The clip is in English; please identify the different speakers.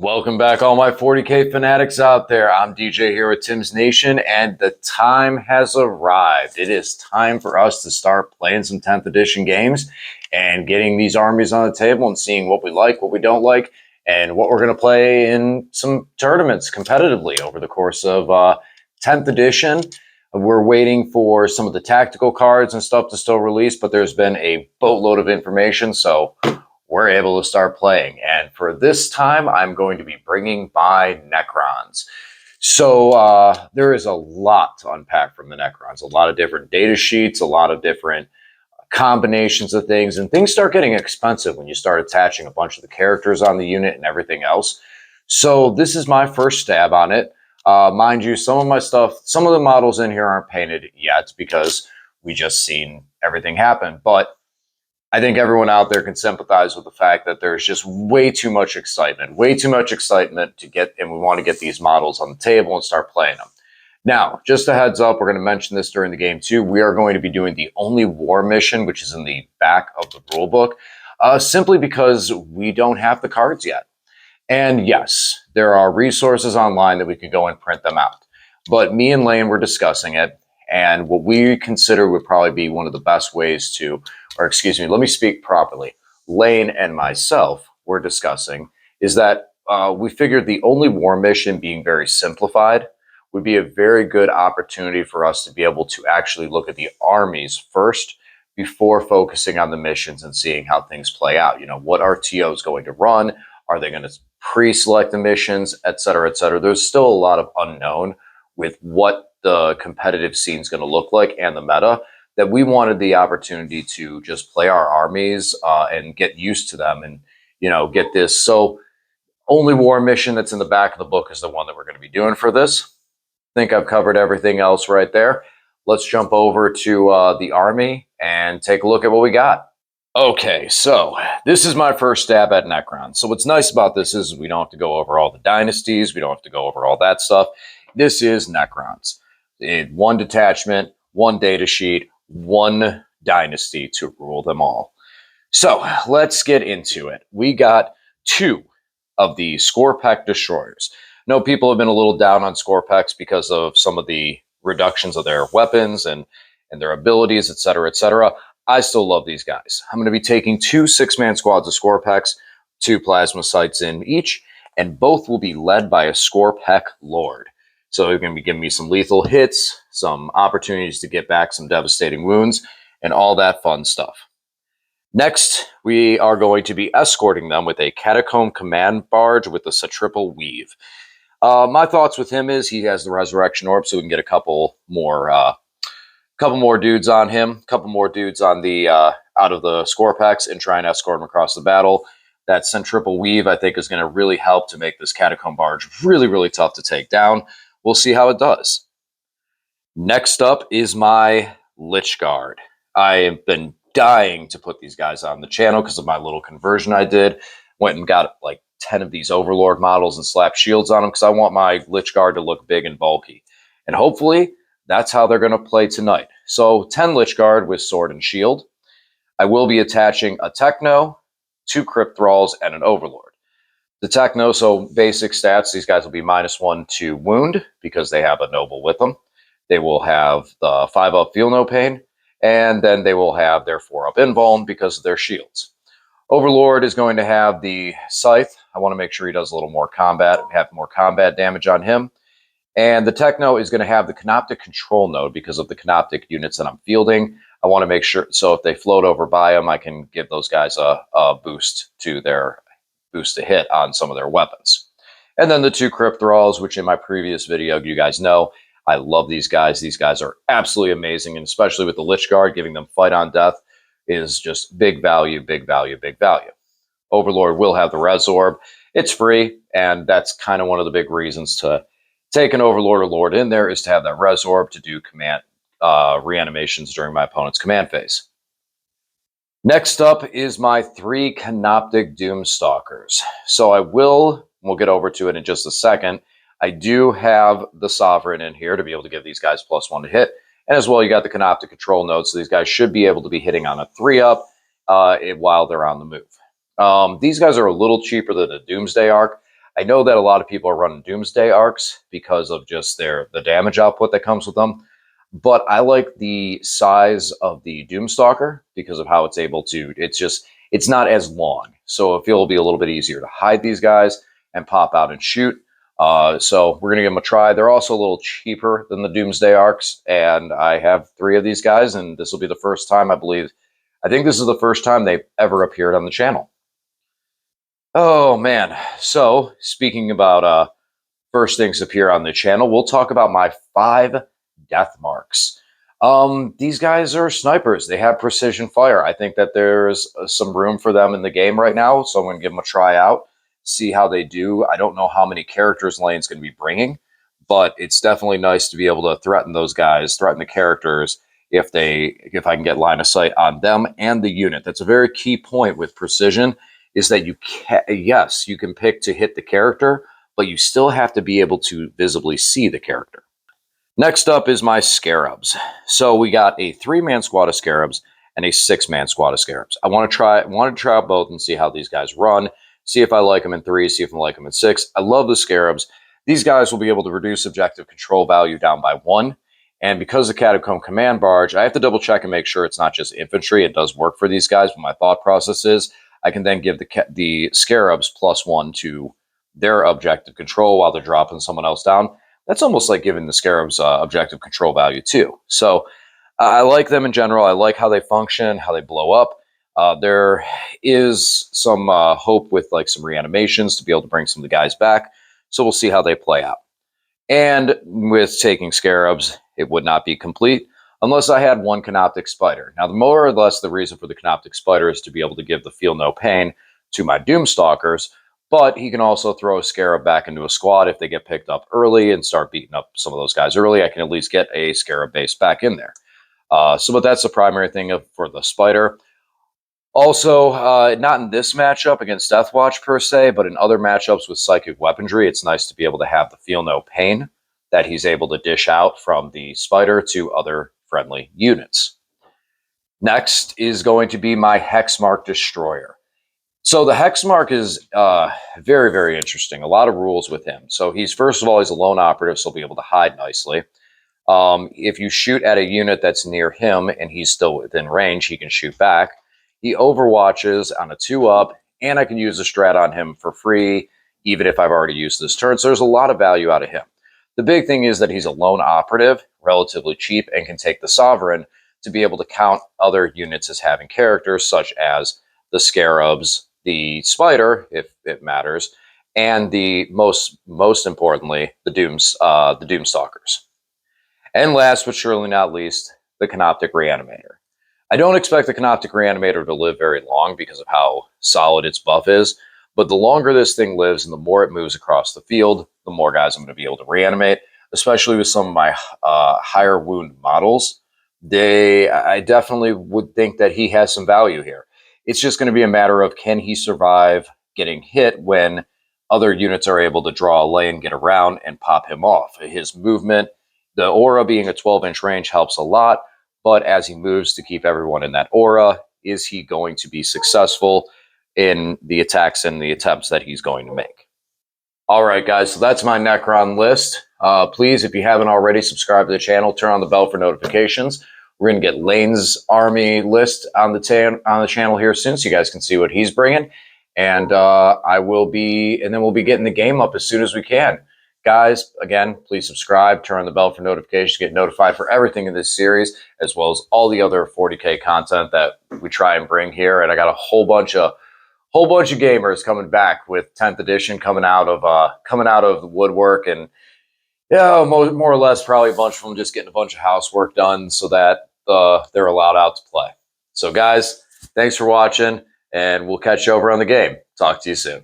Speaker 1: Welcome back, all my 40K fanatics out there. I'm DJ here with Tim's Nation, and the time has arrived. It is time for us to start playing some 10th edition games and getting these armies on the table and seeing what we like, what we don't like, and what we're going to play in some tournaments competitively over the course of 10th edition. We're waiting for some of the tactical cards and stuff to still release, but there's been a boatload of information, so we're able to start playing. And for this time, I'm going to be bringing by Necrons. So there is a lot to unpack from the Necrons, a lot of different data sheets, a lot of different combinations of things, and things start getting expensive when you start attaching a bunch of the characters on the unit and everything else. So this is my first stab on it. Mind you, some of my stuff, some of the models in here aren't painted yet because we just seen everything happen, but I think everyone out there can sympathize with the fact that there's just way too much excitement to get, and we want to get these models on the table and start playing them. Now, just a heads up, we're going to mention this during the game too. We are going to be doing the only war mission, which is in the back of the rule book, simply because we don't have the cards yet. And yes, there are resources online that we could go and print them out. But me and Lane were discussing it, and what we consider would probably be one of the best ways to, or excuse me, let me speak properly. Lane and myself were discussing is that we figured the only war mission being very simplified would be a very good opportunity for us to be able to actually look at the armies first before focusing on the missions and seeing how things play out. You know, what RTO is going to run? Are they going to pre-select the missions, et cetera, et cetera? There's still a lot of unknown with what the competitive scene is going to look like and the meta, that we wanted the opportunity to just play our armies and get used to them and, you know, get this. So only war mission that's in the back of the book is the one that we're going to be doing for this. I think I've covered everything else right there. Let's jump over to the army and take a look at what we got. Okay, so this is my first stab at Necrons. So what's nice about this is we don't have to go over all the dynasties. We don't have to go over all that stuff. This is Necrons. One detachment, one data sheet, one dynasty to rule them all. So let's get into it. We got two of the Scorpek Destroyers. I know people have been a little down on Scorpeks because of some of the reductions of their weapons and their abilities, et cetera, et cetera. I still love these guys. I'm going to be taking two 6-man squads of Scorpeks, 2 plasma sights in each, and both will be led by a Scorpek Lord. So you're going to be giving me some lethal hits, some opportunities to get back some devastating wounds, and all that fun stuff. Next, we are going to be escorting them with a Catacomb command barge with a triple weave. My thoughts with him is he has the Resurrection Orb, so we can get a couple more dudes on him, a couple more dudes on the out of the Scorpeks, and try and escort him across the battle. That triple weave, I think, is going to really help to make this Catacomb barge really, really tough to take down. We'll see how it does. Next up is my Lichguard. I have been dying to put these guys on the channel because of my little conversion I did. Went and got like 10 of these Overlord models and slapped shields on them because I want my Lichguard to look big and bulky. And hopefully that's how they're going to play tonight. So 10 Lichguard with sword and shield. I will be attaching a Techno, 2 Crypt Thralls, and an Overlord. The Techno, so basic stats, these guys will be -1 to wound because they have a noble with them. They will have the 5-up feel no pain, and then they will have their 4-up invuln because of their shields. Overlord is going to have the Scythe. I want to make sure he does a little more combat, have more combat damage on him. And the Techno is going to have the Canoptek control node because of the Canoptek units that I'm fielding. I want to make sure, so if they float over by them, I can give those guys a boost to hit on some of their weapons. And then the 2 Crypt Thralls, which in my previous video, you guys know, I love these guys. These guys are absolutely amazing, and especially with the Lichguard, giving them fight on death is just big value, big value, big value. Overlord will have the Res Orb. It's free, and that's kind of one of the big reasons to take an Overlord or Lord in there is to have that Res Orb to do command reanimations during my opponent's command phase. Next up is my 3 Canoptek Doomstalkers. So we'll get over to it in just a second. I do have the Sovereign in here to be able to give these guys +1 to hit. And as well, you got the Canoptek control node, so these guys should be able to be hitting on a 3-up while they're on the move. These guys are a little cheaper than the Doomsday Arc. I know that a lot of people are running Doomsday Arcs because of just the damage output that comes with them. But I like the size of the Doomstalker because of how it's able to, it's not as long. So I feel it'll be a little bit easier to hide these guys and pop out and shoot. So we're going to give them a try. They're also a little cheaper than the Doomsday Arcs, and I have 3 of these guys, and this will be the first time, I think this is the first time they've ever appeared on the channel. Oh, man. So speaking about first things appear on the channel, we'll talk about my 5 Deathmarks. These guys are snipers. They have precision fire. I think that there's some room for them in the game right now, so I'm going to give them a try out, see how they do. I don't know how many characters Lane's going to be bringing, but it's definitely nice to be able to threaten those guys, threaten the characters if I can get line of sight on them and the unit. That's a very key point with precision, is that yes, you can pick to hit the character, but you still have to be able to visibly see the character. Next up is my Scarabs. So we got a 3-man squad of Scarabs and a 6-man squad of Scarabs. I want to try out both and see how these guys run, see if I like them in 3, see if I like them in 6. I love the Scarabs. These guys will be able to reduce objective control value down by 1. And because of Catacomb Command Barge, I have to double check and make sure it's not just infantry. It does work for these guys, but my thought process is I can then give the Scarabs +1 to their objective control while they're dropping someone else down. That's almost like giving the Scarabs objective control value too. So I like them in general. I like how they function, how they blow up. There is some hope with like some reanimations to be able to bring some of the guys back. So we'll see how they play out. And with taking Scarabs, it would not be complete unless I had 1 Canoptek Spyder. Now, more or less the reason for the Canoptek Spyder is to be able to give the feel no pain to my Doomstalkers, but he can also throw a Scarab back into a squad if they get picked up early and start beating up some of those guys early. I can at least get a Scarab base back in there. But that's the primary thing for the Spyder. Also, not in this matchup against DeathWatch per se, but in other matchups with psychic weaponry, it's nice to be able to have the feel no pain that he's able to dish out from the Spyder to other friendly units. Next is going to be my Hexmark Destroyer. So the Hexmark is very, very interesting. A lot of rules with him. So first of all, he's a lone operative, so he'll be able to hide nicely. If you shoot at a unit that's near him and he's still within range, he can shoot back. He overwatches on a 2-up, and I can use a strat on him for free, even if I've already used this turn. So there's a lot of value out of him. The big thing is that he's a lone operative, relatively cheap, and can take the Sovereign to be able to count other units as having characters, such as the Scarabs, the Spyder, if it matters, and the most importantly, the Doomstalkers. And last but surely not least, the Canoptek Reanimator. I don't expect the Canoptek Reanimator to live very long because of how solid its buff is, but the longer this thing lives and the more it moves across the field, the more guys I'm going to be able to reanimate, especially with some of my higher wound models. I definitely would think that he has some value here. It's just going to be a matter of, can he survive getting hit when other units are able to draw a lane, get around, and pop him off. His movement, the aura being a 12-inch range helps a lot, but as he moves to keep everyone in that aura, is he going to be successful in the attacks and the attempts that he's going to make? All right, guys, so that's my Necron list. Please, if you haven't already, subscribe to the channel, turn on the bell for notifications. We're going to get Lane's army list on the channel here soon, so you guys can see what he's bringing. And we'll be getting the game up as soon as we can. Guys, again, please subscribe, turn on the bell for notifications, get notified for everything in this series, as well as all the other 40K content that we try and bring here. And I got a whole bunch of gamers coming back with 10th edition coming out of the woodwork, and yeah, more or less probably a bunch of them just getting a bunch of housework done so that they're allowed out to play. So guys, thanks for watching, and we'll catch you over on the game. Talk to you soon.